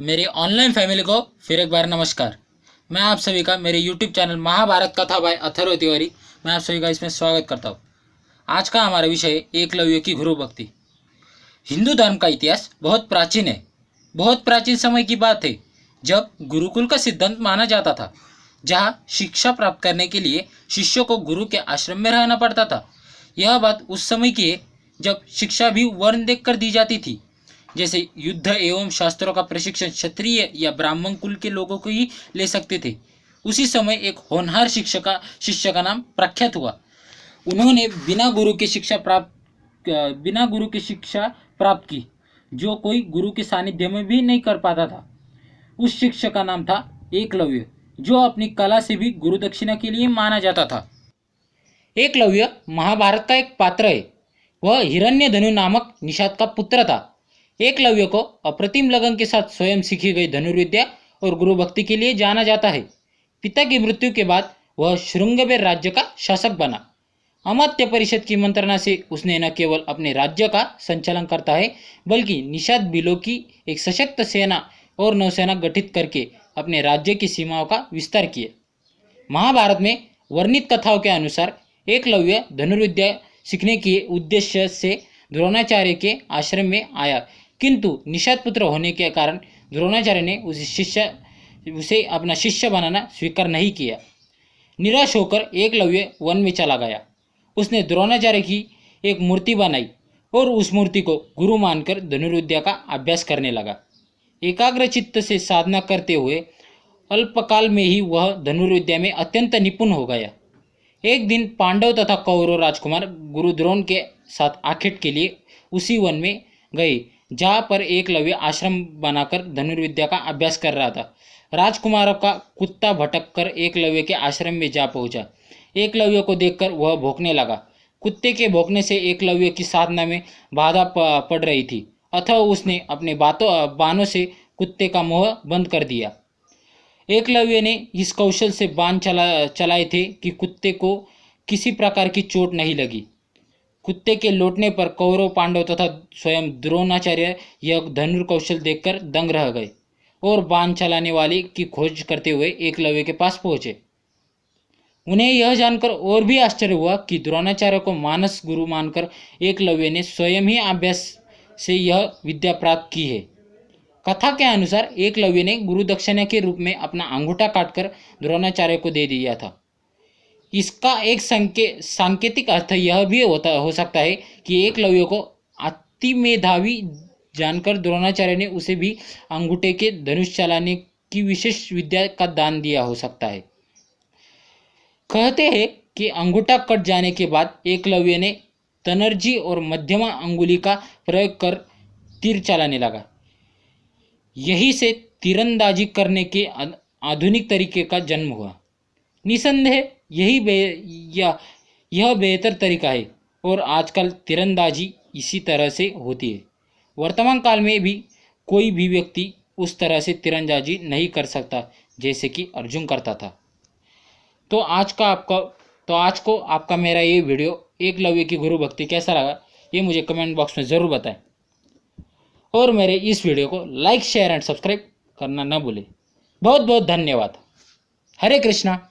मेरी online family को फिर एक बार नमस्कार। मैं आप सभी का मेरे यूट्यूब चैनल महाभारत कथा बाय अथर्व तिवारी, मैं आप सभी का इसमें स्वागत करता हूँ। आज का हमारा विषय है एकलव्य की गुरु भक्ति। हिंदू धर्म का इतिहास बहुत प्राचीन है। बहुत प्राचीन समय की बात है जब गुरुकुल का सिद्धांत माना जाता था, जहाँ शिक्षा प्राप्त करने के लिए शिष्यों को गुरु के आश्रम में रहना पड़ता था। यह बात उस समय की है जब शिक्षा भी वर्ण देखकर दी जाती थी। जैसे युद्ध एवं शास्त्रों का प्रशिक्षण क्षत्रिय या ब्राह्मण कुल के लोगों को ही ले सकते थे। उसी समय एक होनहार शिष्य का नाम प्रख्यात हुआ। उन्होंने बिना गुरु की शिक्षा प्राप्त की, जो कोई गुरु के सानिध्य में भी नहीं कर पाता था। उस शिष्य का नाम था एकलव्य, जो अपनी कला से भी गुरु दक्षिणा के लिए माना जाता था। एकलव्य महाभारत का एक पात्र है। वह हिरण्यधनु नामक निषाद का पुत्र था। एकलव्य को अप्रतिम लगन के साथ स्वयं सीखी गई धनुर्विद्या और गुरु भक्ति के लिए जाना जाता है। पिता की मृत्यु के बाद वह शृंगवेर राज्य का शासक बना। अमात्य परिषद की मंत्रणा से उसने न केवल अपने राज्य का संचालन करता है, बल्कि निषाद बिलों की एक सशक्त सेना और नौसेना गठित करके अपने राज्य की सीमाओं का विस्तार किया। महाभारत में वर्णित कथाओं के अनुसार एकलव्य धनुर्विद्या सीखने के उद्देश्य से द्रोणाचार्य के आश्रम में आया, किंतु निषाद पुत्र होने के कारण द्रोणाचार्य ने उसे अपना शिष्य बनाना स्वीकार नहीं किया। निराश होकर एकलव्य वन में चला गया। उसने द्रोणाचार्य की एक मूर्ति बनाई और उस मूर्ति को गुरु मानकर धनुर्विद्या का अभ्यास करने लगा। एकाग्र चित्त से साधना करते हुए अल्पकाल में ही वह धनुर्विद्या में अत्यंत निपुण हो गया। एक दिन पांडव तथा कौरव राजकुमार गुरु द्रोण के साथ आखेट के लिए उसी वन में गए, जहाँ पर एकलव्य आश्रम बनाकर धनुर्विद्या का अभ्यास कर रहा था। राजकुमारों का कुत्ता भटक कर एकलव्य के आश्रम में जा पहुंचा। एकलव्य को देखकर वह भौंकने लगा। कुत्ते के भौंकने से एकलव्य की साधना में बाधा पड़ रही थी, अतः उसने अपने बाणों से कुत्ते का मोह बंद कर दिया। एकलव्य ने इस कौशल से बाण चलाए थे कि कुत्ते को किसी प्रकार की चोट नहीं लगी। कुत्ते के लौटने पर कौरव, पांडव तथा स्वयं द्रोणाचार्य यह धनुर्कौशल देखकर दंग रह गए और बाण चलाने वाले की खोज करते हुए एकलव्य के पास पहुंचे। उन्हें यह जानकर और भी आश्चर्य हुआ कि द्रोणाचार्य को मानस गुरु मानकर एकलव्य ने स्वयं ही अभ्यास से यह विद्या प्राप्त की है। कथा के अनुसार एकलव्य ने गुरु दक्षिणा के रूप में अपना अंगूठा काटकर द्रोणाचार्य को दे दिया था। इसका एक सांकेतिक अर्थ यह भी हो सकता है कि एकलव्य को अति मेधावी जानकर द्रोणाचार्य ने उसे भी अंगूठे के धनुष चलाने की विशेष विद्या का दान दिया हो सकता है। कहते हैं कि अंगूठा कट जाने के बाद एकलव्य ने तनर्जी और मध्यमा अंगुली का प्रयोग कर तीर चलाने लगा। यही से तीरंदाजी करने के आधुनिक तरीके का जन्म हुआ। निसंदेह यह बेहतर तरीका है और आजकल तीरंदाजी इसी तरह से होती है। वर्तमान काल में भी कोई भी व्यक्ति उस तरह से तीरंदाजी नहीं कर सकता जैसे कि अर्जुन करता था। तो आज को आपका मेरा ये वीडियो एकलव्य की गुरु भक्ति कैसा लगा, ये मुझे कमेंट बॉक्स में ज़रूर बताएं और मेरे इस वीडियो को लाइक, शेयर एंड सब्सक्राइब करना न भूलें। बहुत बहुत धन्यवाद। हरे कृष्णा।